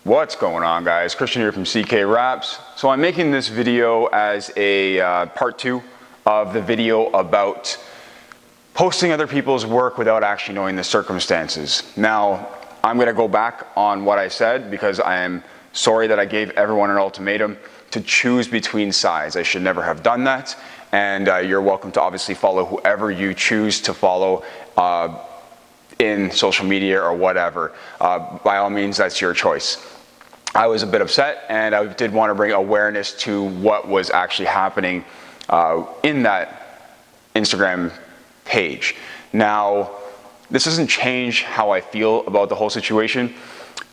What's going on, guys? Christian here from CK Raps. So I'm making this video as a part 2 of the video about posting other people's work without actually knowing the circumstances. Now, I'm going to go back on what I said because I am sorry that I gave everyone an ultimatum to choose between sides. I should never have done that, and you're welcome to obviously follow whoever you choose to follow in social media or whatever. By all means, that's your choice. I was a bit upset, and I did want to bring awareness to what was actually happening in that Instagram page. Now, this doesn't change how I feel about the whole situation.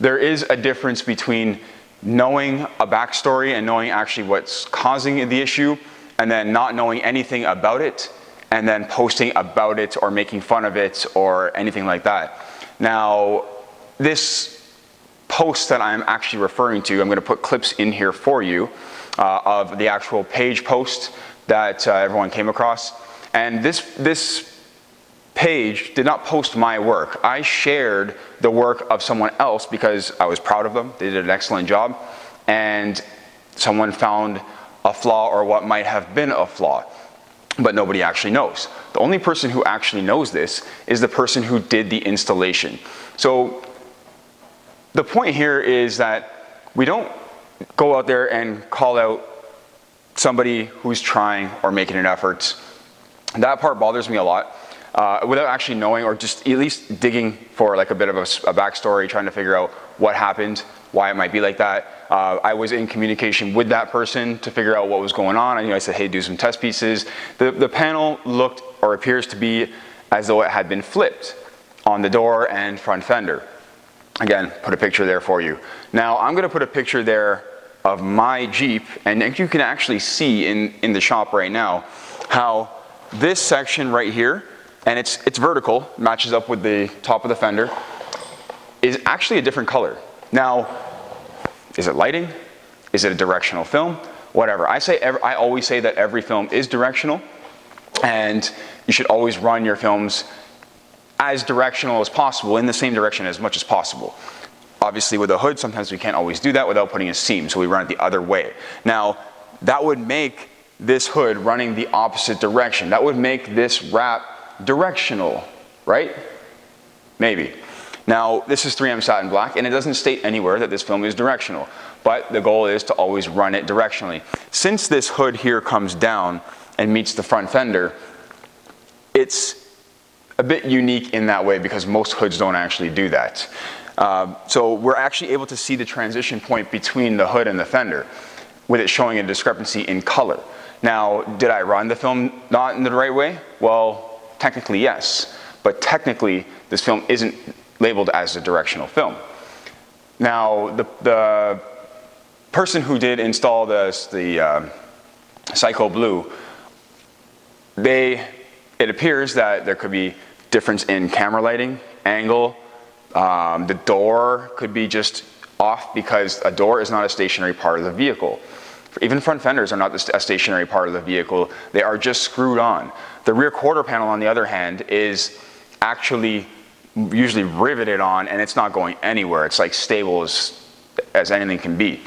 There is a difference between knowing a backstory and knowing actually what's causing the issue, and then not knowing anything about it, and then posting about it or making fun of it or anything like that. Now, this post that I'm actually referring to, I'm going to put clips in here for you of the actual page post that everyone came across. And this page did not post my work. I shared the work of someone else because I was proud of them. They did an excellent job. And someone found a flaw or what might have been a flaw, but nobody actually knows. The only person who actually knows this is the person who did the installation. So the point here is that we don't go out there and call out somebody who's trying or making an effort. That part bothers me a lot, without actually knowing or just at least digging for like a bit of a backstory, trying to figure out what happened, why it might be like that. I was in communication with that person to figure out what was going on. I said, hey, do some test pieces. The panel looked or appears to be as though it had been flipped on the door and front fender. Again, put a picture there for you. Now, I'm going to put a picture there of my Jeep, and you can actually see in the shop right now how this section right here, and it's vertical, matches up with the top of the fender, is actually a different color. Now, is it lighting? Is it a directional film? Whatever. I always say that every film is directional, and you should always run your films as directional as possible, in the same direction as much as possible. Obviously with a hood, sometimes we can't always do that without putting a seam, so we run it the other way. Now, that would make this hood running the opposite direction. That would make this wrap directional, right? Maybe. Now, this is 3M satin black, and it doesn't state anywhere that this film is directional, but the goal is to always run it directionally. Since this hood here comes down and meets the front fender, it's a bit unique in that way because most hoods don't actually do that. So we're actually able to see the transition point between the hood and the fender, with it showing a discrepancy in color. Now, did I run the film not in the right way? Well, technically yes, but technically this film isn't labeled as a directional film. Now, the person who did install the Psycho Blue, it appears that there could be difference in camera lighting, angle. The door could be just off because a door is not a stationary part of the vehicle. Even front fenders are not a stationary part of the vehicle. They are just screwed on. The rear quarter panel, on the other hand, is actually usually riveted on, and it's not going anywhere. It's like stable as anything can be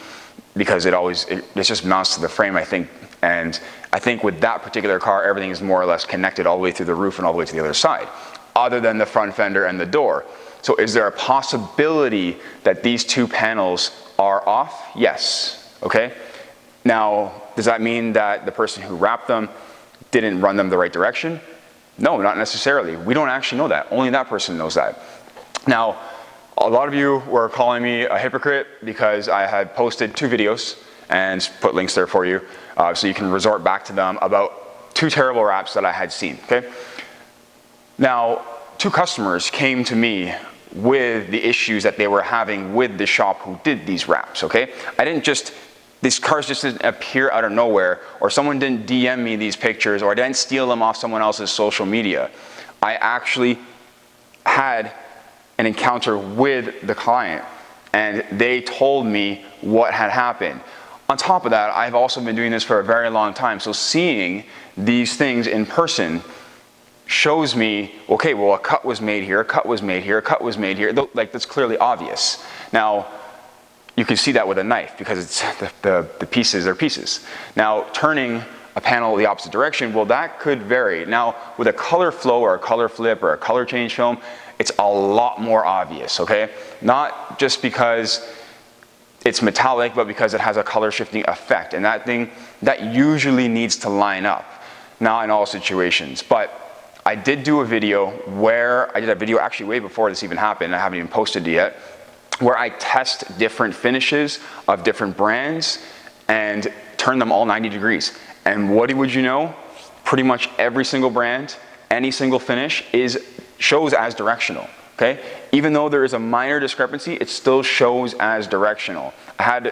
because it's just mounts to the frame, I think. And I think with that particular car, everything is more or less connected all the way through the roof and all the way to the other side, other than the front fender and the door. So is there a possibility that these two panels are off? Yes. Okay. Now, does that mean that the person who wrapped them didn't run them the right direction? No, not necessarily. We don't actually know that. Only that person knows that. Now, a lot of you were calling me a hypocrite because I had posted 2 videos and put links there for you, so you can resort back to them about 2 terrible wraps that I had seen, okay? Now, 2 customers came to me with the issues that they were having with the shop who did these wraps, okay? These cars just didn't appear out of nowhere, or someone didn't DM me these pictures, or I didn't steal them off someone else's social media. I actually had an encounter with the client, and they told me what had happened. On top of that, I've also been doing this for a very long time, so seeing these things in person shows me, okay, well, a cut was made here, a cut was made here, a cut was made here. Like, that's clearly obvious. Now, you can see that with a knife because it's the pieces are pieces. Now, turning a panel the opposite direction, well, that could vary. Now, with a color flow or a color flip or a color change film, it's a lot more obvious, okay? Not just because it's metallic, but because it has a color shifting effect. And that usually needs to line up. Not in all situations, but I did do a video where, I did a video actually way before this even happened, I haven't even posted it yet, where I test different finishes of different brands and turn them all 90 degrees. And what would you know? Pretty much every single brand, any single finish shows as directional, okay? Even though there is a minor discrepancy, it still shows as directional. I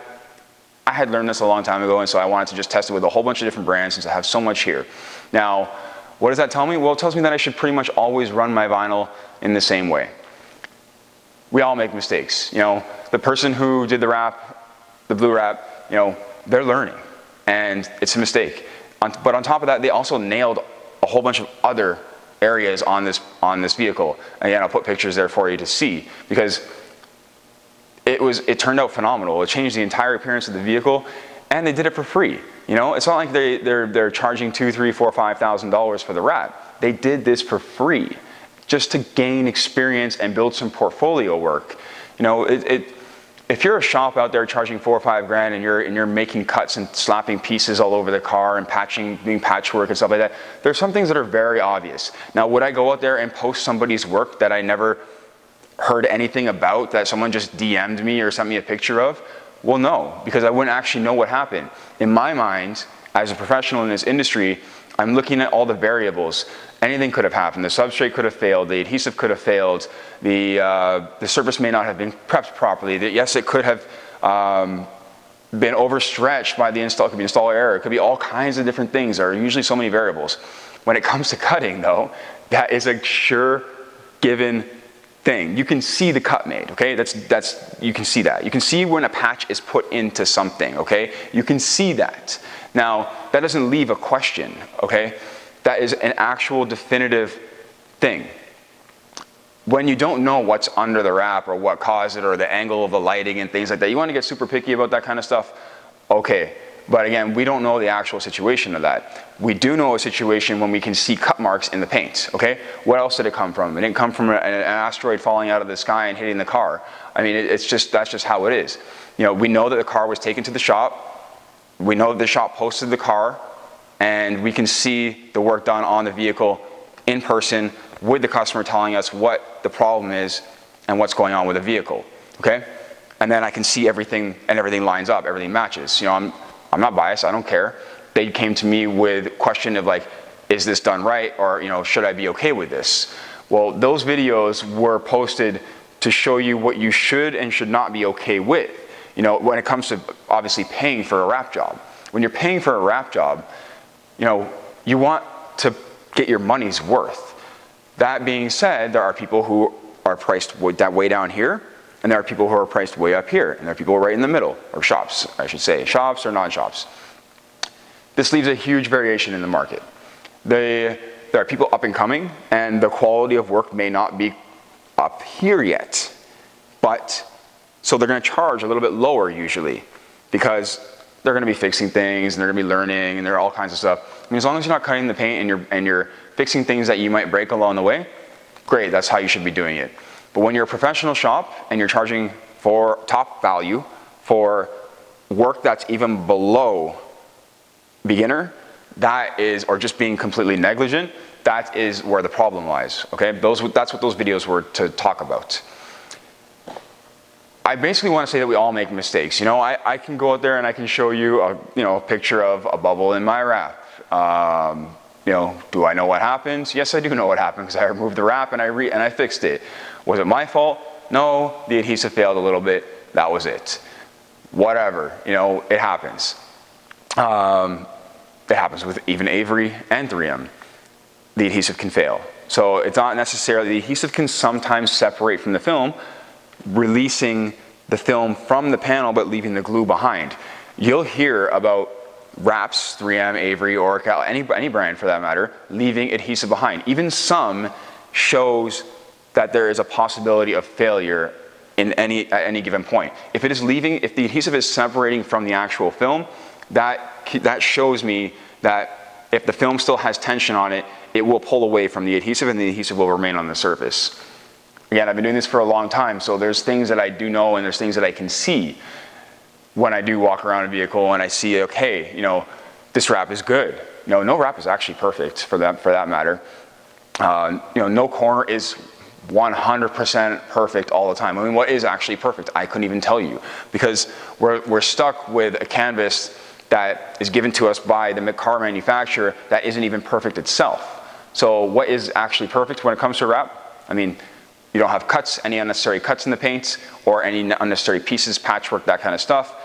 had learned this a long time ago, and so I wanted to just test it with a whole bunch of different brands since I have so much here. Now, what does that tell me? Well, it tells me that I should pretty much always run my vinyl in the same way. We all make mistakes. You know, the person who did the wrap, the blue wrap, you know, they're learning, and it's a mistake. But on top of that, they also nailed a whole bunch of other areas on this vehicle. Again, I'll put pictures there for you to see, because it turned out phenomenal. It changed the entire appearance of the vehicle, and they did it for free. You know, it's not like they're charging $2,000, $3,000, $4,000, $5,000 for the wrap. They did this for free, just to gain experience and build some portfolio work. You know, if you're a shop out there charging $4 or $5 grand and you're making cuts and slapping pieces all over the car and doing patchwork and stuff like that, there's some things that are very obvious. Now, would I go out there and post somebody's work that I never heard anything about, that someone just DM'd me or sent me a picture of? Well, no, because I wouldn't actually know what happened. In my mind, as a professional in this industry, I'm looking at all the variables. Anything could have happened. The substrate could have failed. The adhesive could have failed. The surface may not have been prepped properly. Yes, it could have been overstretched by the install. It could be installer error. It could be all kinds of different things. There are usually so many variables. When it comes to cutting, though, that is a sure given thing. You can see the cut made, okay? You can see that. You can see when a patch is put into something, okay? You can see that. Now, that doesn't leave a question, okay? That is an actual definitive thing. When you don't know what's under the wrap or what caused it or the angle of the lighting and things like that, you want to get super picky about that kind of stuff, okay. But again, we don't know the actual situation of that. We do know a situation when we can see cut marks in the paint, okay? What else did it come from? It didn't come from an asteroid falling out of the sky and hitting the car. I mean, that's just how it is. You know, we know that the car was taken to the shop. We know that the shop posted the car, and we can see the work done on the vehicle in person with the customer telling us what the problem is and what's going on with the vehicle, okay? And then I can see everything, and everything lines up, everything matches. You know, I'm not biased, I don't care. They came to me with a question of like, is this done right? Or, you know, should I be okay with this? Well, those videos were posted to show you what you should and should not be okay with. You know, when it comes to obviously paying for a wrap job. When you're paying for a wrap job, you know, you want to get your money's worth. That being said, there are people who are priced way down here, and there are people who are priced way up here, and there are people right in the middle, or shops, I should say, shops or non-shops. This leaves a huge variation in the market. There are people up and coming, and the quality of work may not be up here yet, but so they're going to charge a little bit lower usually, because they're going to be fixing things, and they're going to be learning, and there are all kinds of stuff. I mean, as long as you're not cutting the paint and you're fixing things that you might break along the way, great, that's how you should be doing it. But when you're a professional shop and you're charging for top value for work that's even below beginner, that is, or just being completely negligent, that is where the problem lies, okay? That's what those videos were to talk about. I basically want to say that we all make mistakes. You know, I can go out there and I can show you a picture of a bubble in my wrap. You know, do I know what happens? Yes, I do know what happened, because I removed the wrap and I fixed it. Was it my fault? No, the adhesive failed a little bit. That was it. Whatever, you know, it happens. It happens with even Avery and 3M. The adhesive can fail. So it's not necessarily, the adhesive can sometimes separate from the film, releasing the film from the panel but leaving the glue behind. You'll hear about wraps, 3M, Avery, Oracle, any brand for that matter, leaving adhesive behind. Even some shows that there is a possibility of failure at any given point. If it is leaving, if the adhesive is separating from the actual film, that shows me that if the film still has tension on it, it will pull away from the adhesive and the adhesive will remain on the surface. Again, I've been doing this for a long time, so there's things that I do know and there's things that I can see when I do walk around a vehicle and I see, okay, you know, this wrap is good. You know, no wrap is actually perfect for that matter. You know, no corner is 100% perfect all the time. I mean, what is actually perfect? I couldn't even tell you, because we're stuck with a canvas that is given to us by the car manufacturer that isn't even perfect itself. So what is actually perfect when it comes to wrap? I mean, you don't have cuts, any unnecessary cuts in the paint, or any unnecessary pieces, patchwork, that kind of stuff.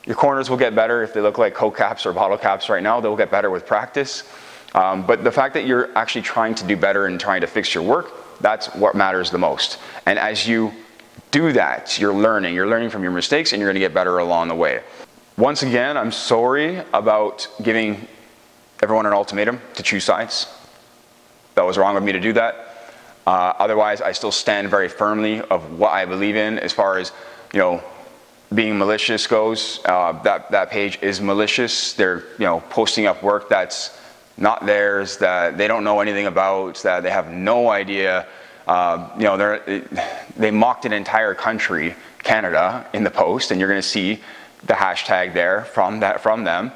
Your corners will get better if they look like Coke caps or bottle caps right now. They'll get better with practice. But the fact that you're actually trying to do better and trying to fix your work, that's what matters the most. And as you do that, you're learning from your mistakes, and you're gonna get better along the way. Once again, I'm sorry about giving everyone an ultimatum to choose sides. That was wrong of me to do that. Otherwise, I still stand very firmly of what I believe in as far as, you know, being malicious goes. That page is malicious. They're, you know, posting up work that's not theirs, that they don't know anything about, that they have no idea. You know, they mocked an entire country, Canada, in the post, and you're going to see the hashtag there from them.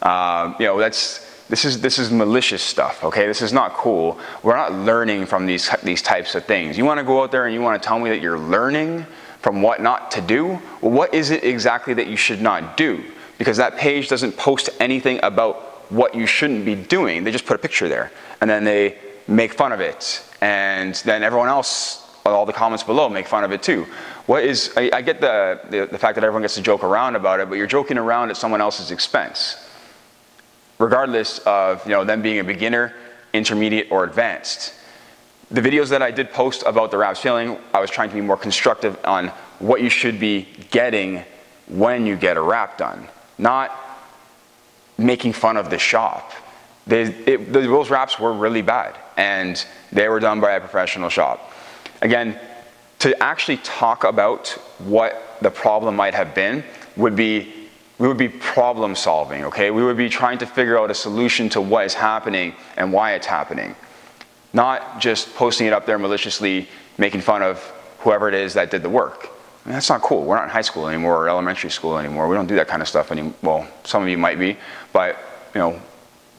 You know, this is malicious stuff, okay? This is not cool. We're not learning from these types of things. You want to go out there and you want to tell me that you're learning from what not to do? Well, what is it exactly that you should not do? Because that page doesn't post anything about what you shouldn't be doing. They just put a picture there, and then they make fun of it, and then everyone else, all the comments below, make fun of it too. I get the fact that everyone gets to joke around about it, but you're joking around at someone else's expense, regardless of, you know, them being a beginner, intermediate, or advanced. The videos that I did post about the wraps failing, I was trying to be more constructive on what you should be getting when you get a wrap done, not making fun of the shop. Those wraps were really bad, and they were done by a professional shop. Again, to actually talk about what the problem might have been we would be problem solving, okay? We would be trying to figure out a solution to what is happening and why it's happening. Not just posting it up there maliciously, making fun of whoever it is that did the work. I mean, that's not cool. We're not in high school anymore or elementary school anymore. We don't do that kind of stuff anymore. Well, some of you might be, but, you know,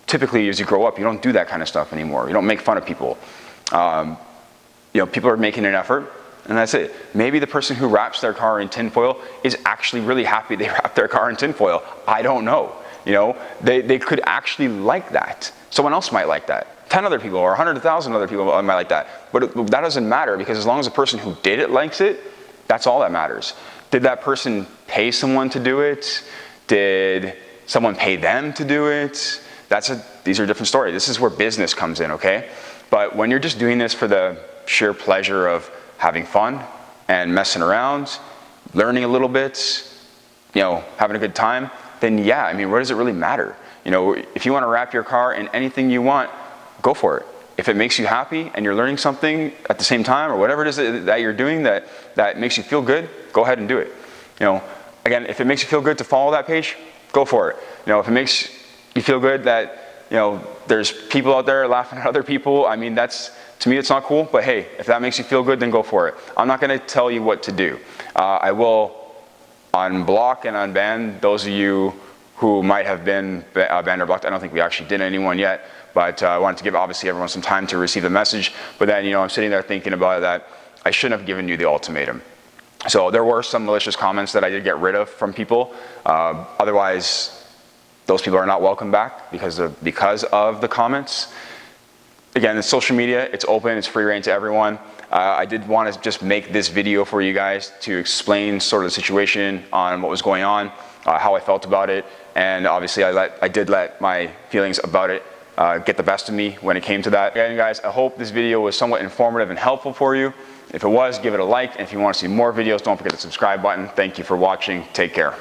typically as you grow up, you don't do that kind of stuff anymore. You don't make fun of people. You know, people are making an effort, and that's it. Maybe the person who wraps their car in tinfoil is actually really happy they wrapped their car in tinfoil. I don't know. You know, they could actually like that. Someone else might like that. 10 other people or 100,000 other people might like that. But that doesn't matter, because as long as the person who did it likes it, that's all that matters. Did that person pay someone to do it? Did someone pay them to do it? These are different stories. This is where business comes in, okay? But when you're just doing this for the sheer pleasure of having fun and messing around, learning a little bit, you know, having a good time, then yeah, I mean, what does it really matter? You know, if you want to wrap your car in anything you want, go for it. If it makes you happy and you're learning something at the same time, or whatever it is that you're doing that makes you feel good, go ahead and do it. You know, again, if it makes you feel good to follow that page, go for it. You know, if it makes you feel good that, you know, there's people out there laughing at other people, I mean, to me, it's not cool, but hey, if that makes you feel good, then go for it. I'm not going to tell you what to do. I will unblock and unban those of you who might have been banned or blocked. I don't think we actually did anyone yet, but I wanted to give obviously everyone some time to receive the message. But then, you know, I'm sitting there thinking about that. I shouldn't have given you the ultimatum. So there were some malicious comments that I did get rid of from people. Otherwise, those people are not welcome back because of the comments. Again, it's social media, it's open, it's free reign to everyone. I did want to just make this video for you guys to explain sort of the situation on what was going on, how I felt about it, and obviously I did let my feelings about it get the best of me when it came to that. Again, guys, I hope this video was somewhat informative and helpful for you. If it was, give it a like, and if you want to see more videos, don't forget the subscribe button. Thank you for watching. Take care.